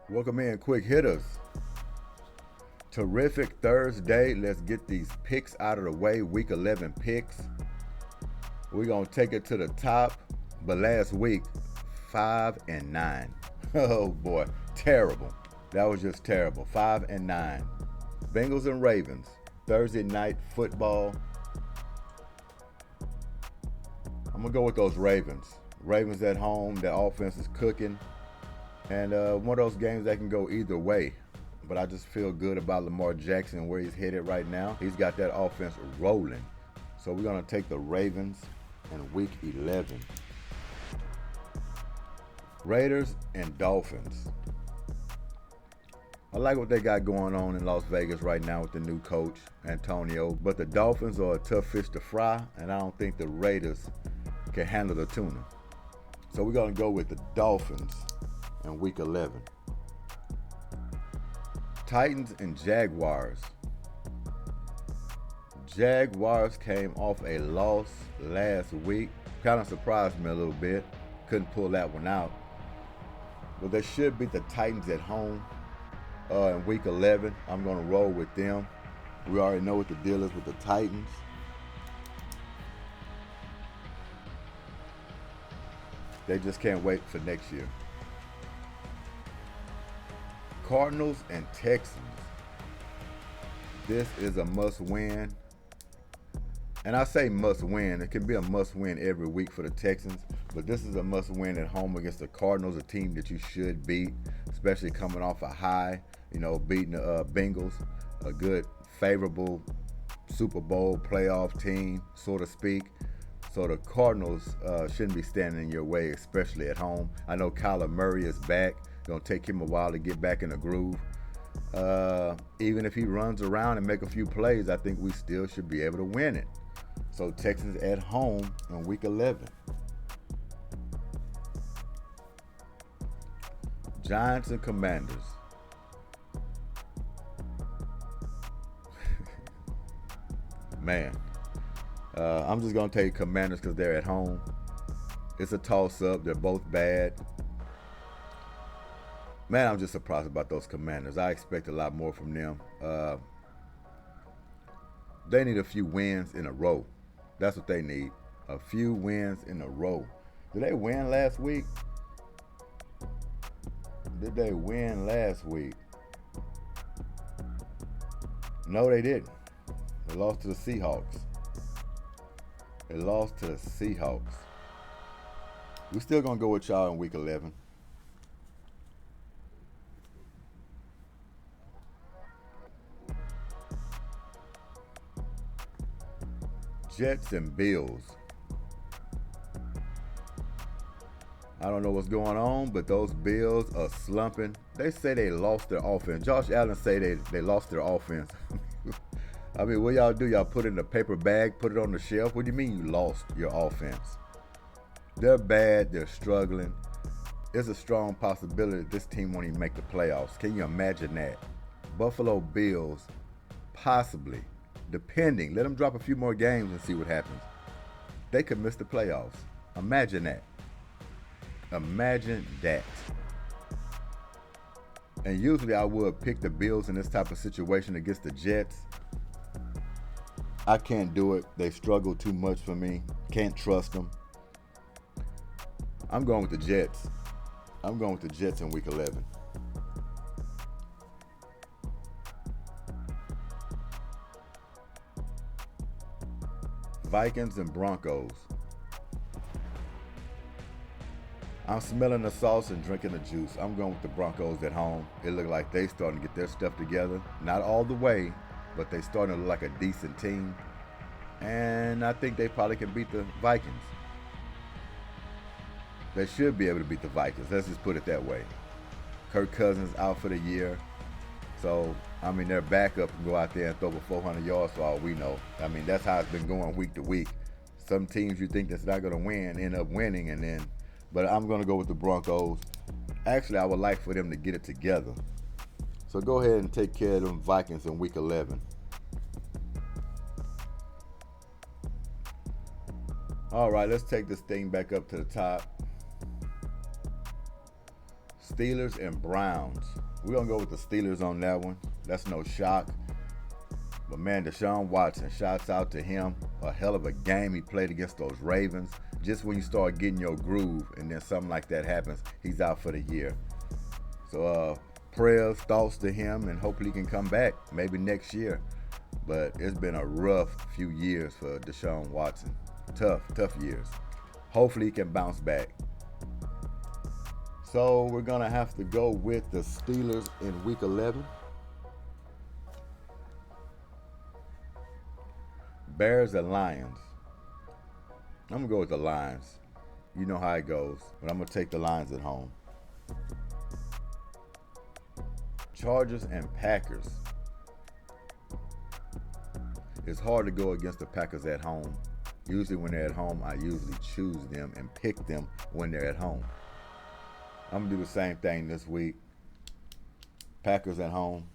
Welcome in, quick hitters. Terrific Thursday. Let's get these picks out of the way. Week 11 picks. We're going to take it to the top. But last week, 5-9. Oh boy, terrible. That was just terrible. 5-9. Bengals and Ravens. Thursday night football. I'm going to go with those Ravens. Ravens at home. Their offense is cooking. And one of those games that can go either way. But I just feel good about Lamar Jackson and where he's headed right now. He's got that offense rolling. So we're going to take the Ravens in week 11. Raiders and Dolphins. I like what they got going on in Las Vegas right now with the new coach, Antonio. But the Dolphins are a tough fish to fry, and I don't think the Raiders can handle the tuna. So we're going to go with the Dolphins in week 11. Titans and Jaguars. Jaguars came off a loss last week. Kind of surprised me a little bit. Couldn't pull that one out. But they should beat the Titans at home in week 11. I'm going to roll with them. We already know what the deal is with the Titans. They just can't wait for next year. Cardinals and Texans. This is a must-win. And I say must-win. It can be a must-win every week for the Texans. But this is a must-win at home against the Cardinals, a team that you should beat, especially coming off a high, beating the Bengals, a good, favorable Super Bowl playoff team, so to speak. So the Cardinals shouldn't be standing in your way, especially at home. I know Kyler Murray is back. Going to take him a while to get back in the groove. Even if he runs around and make a few plays, I think we still should be able to win it. So Texans at home in week 11. Giants and Commanders. Man, I'm just going to take Commanders because they're at home. It's a toss-up. They're both bad. Man, I'm just surprised about those Commanders. I expect a lot more from them. They need a few wins in a row. That's what they need. A few wins in a row. Did they win last week? Did they win last week? No, they didn't. They lost to the Seahawks. They lost to the Seahawks. We're still going to go with y'all in week 11. Jets and Bills. I don't know what's going on, but those Bills are slumping. They say they lost their offense. Josh Allen say they lost their offense. I mean, what y'all do? Y'all put it in a paper bag, put it on the shelf? What do you mean you lost your offense? They're bad. They're struggling. There's a strong possibility that this team won't even make the playoffs. Can you imagine that? Buffalo Bills, possibly. Depending, let them drop a few more games and see what happens. They could miss the playoffs. Imagine that. Imagine that. And usually I would pick the Bills in this type of situation against the Jets. I can't do it. They struggle too much for me. Can't trust them. I'm going with the Jets. I'm going with the Jets in week 11. Vikings and Broncos. I'm smelling the sauce and drinking the juice. I'm going with the Broncos at home. It looked like they starting to get their stuff together. Not all the way, but they starting to look like a decent team. And I think they probably can beat the Vikings. They should be able to beat the Vikings. Let's just put it that way. Kirk Cousins out for the year. So, I mean, their backup can go out there and throw for 400 yards for all we know. I mean, that's how it's been going week to week. Some teams you think that's not going to win end up winning, but I'm going to go with the Broncos. Actually, I would like for them to get it together. So go ahead and take care of them Vikings in week 11. All right, let's take this thing back up to the top. Steelers and Browns. We're going to go with the Steelers on that one. That's no shock. But man, Deshaun Watson, shouts out to him. A hell of a game he played against those Ravens. Just when you start getting your groove and then something like that happens, he's out for the year. So prayers, thoughts to him, and hopefully he can come back maybe next year. But it's been a rough few years for Deshaun Watson. Tough years. Hopefully he can bounce back. So we're going to have to go with the Steelers in Week 11. Bears and Lions. I'm going to go with the Lions. You know how it goes, but I'm going to take the Lions at home. Chargers and Packers. It's hard to go against the Packers at home. Usually when they're at home, I usually choose them and pick them when they're at home. I'm going to do the same thing this week. Packers at home.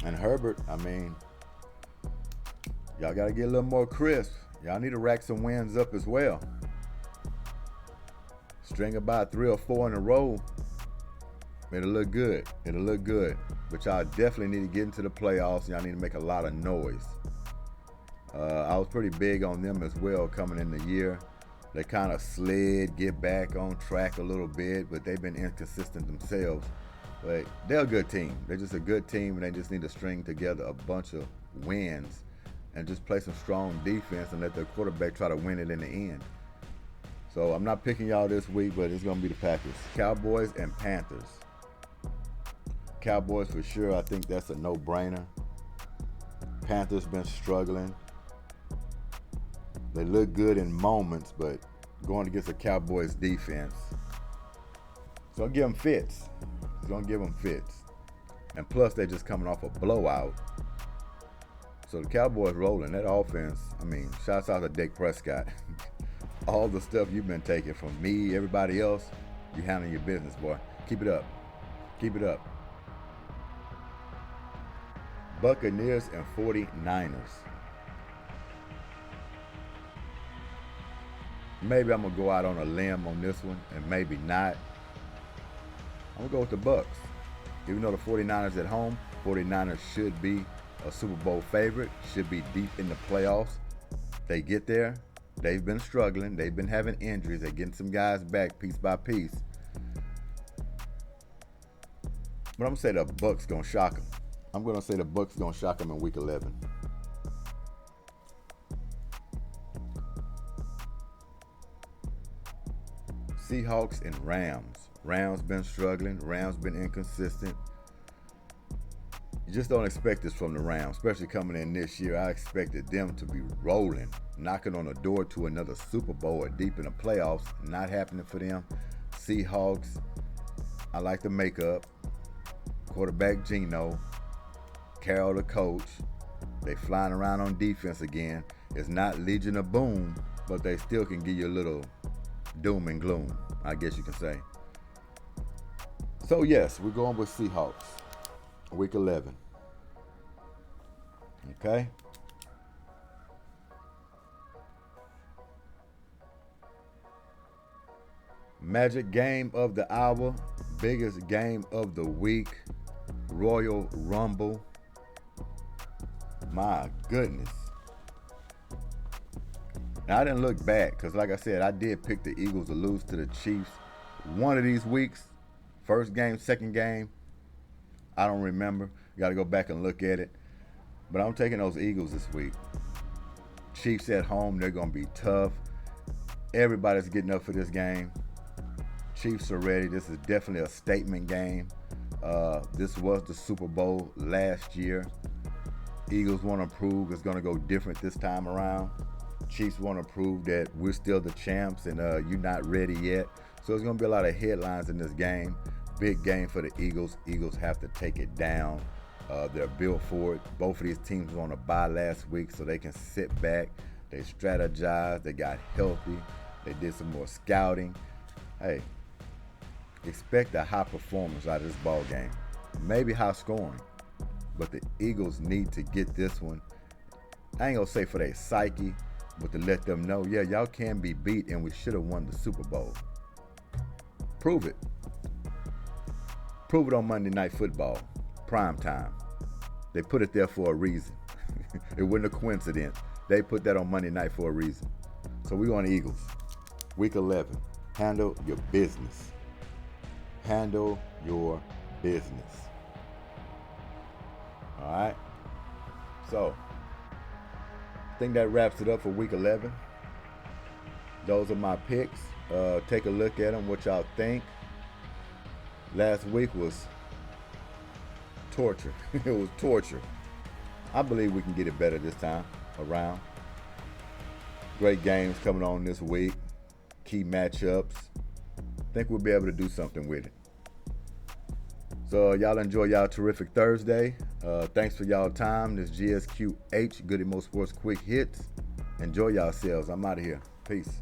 And Herbert, I mean, y'all got to get a little more crisp. Y'all need to rack some wins up as well. String about 3 or 4 in a row. It'll look good. It'll look good. But y'all definitely need to get into the playoffs. Y'all need to make a lot of noise. I was pretty big on them as well coming in the year. They kind of slid, get back on track a little bit, but they've been inconsistent themselves. But they're a good team. They're just a good team, and they just need to string together a bunch of wins and just play some strong defense and let their quarterback try to win it in the end. So I'm not picking y'all this week, but it's going to be the Packers. Cowboys and Panthers. Cowboys for sure. I think that's a no-brainer. Panthers been struggling. They look good in moments, but going against the Cowboys defense, it's going to give them fits. It's going to give them fits. And plus, they're just coming off a blowout. So the Cowboys rolling. That offense, I mean, shouts out to Dak Prescott. All the stuff you've been taking from me, everybody else, you handling your business, boy. Keep it up. Keep it up. Buccaneers and 49ers. Maybe I'm going to go out on a limb on this one, and maybe not. I'm going to go with the Bucs. Even though the 49ers at home, 49ers should be a Super Bowl favorite, should be deep in the playoffs. They get there. They've been struggling. They've been having injuries. They're getting some guys back piece by piece. But I'm going to say the Bucs going to shock them. I'm going to say the Bucs going to shock them in Week 11. Seahawks and Rams. Rams been struggling. Rams been inconsistent. You just don't expect this from the Rams, especially coming in this year. I expected them to be rolling, knocking on the door to another Super Bowl or deep in the playoffs. Not happening for them. Seahawks, I like the makeup. Quarterback Geno. Carroll the coach. They flying around on defense again. It's not Legion of Boom, but they still can give you a little doom and gloom, I guess you can say. So yes, we're going with Seahawks. Week 11. Okay. Magic game of the hour. Biggest game of the week. Royal Rumble. My goodness. Now, I didn't look back because, like I said, I did pick the Eagles to lose to the Chiefs one of these weeks. First game, second game, I don't remember. Got to go back and look at it. But I'm taking those Eagles this week. Chiefs at home, they're going to be tough. Everybody's getting up for this game. Chiefs are ready. This is definitely a statement game. This was the Super Bowl last year. Eagles want to prove it's going to go different this time around. Chiefs want to prove that we're still the champs and you're not ready yet. So there's going to be a lot of headlines in this game. Big game for the Eagles. Eagles have to take it down. They're built for it. Both of these teams were on a bye last week, so they can sit back. They strategized. They got healthy. They did some more scouting. Hey, expect a high performance out of this ball game. Maybe high scoring, but the Eagles need to get this one. I ain't gonna say for their psyche, but to let them know, yeah, y'all can be beat, and we should have won the Super Bowl. Prove it. Prove it on Monday Night Football, prime time. They put it there for a reason. It wasn't a coincidence. They put that on Monday night for a reason. So we on Eagles. Week 11. Handle your business. Handle your business. All right. So I think that wraps it up for week 11. Those are my picks. Take a look at them, what y'all think. Last week was torture. It was torture. I believe we can get it better this time around. Great games coming on this week. Key matchups. I think we'll be able to do something with it. So y'all enjoy y'all terrific Thursday. Thanks for y'all time. This G.S.Q.H. Goodymo Sports Quick Hits. Enjoy yourselves. I'm out of here. Peace.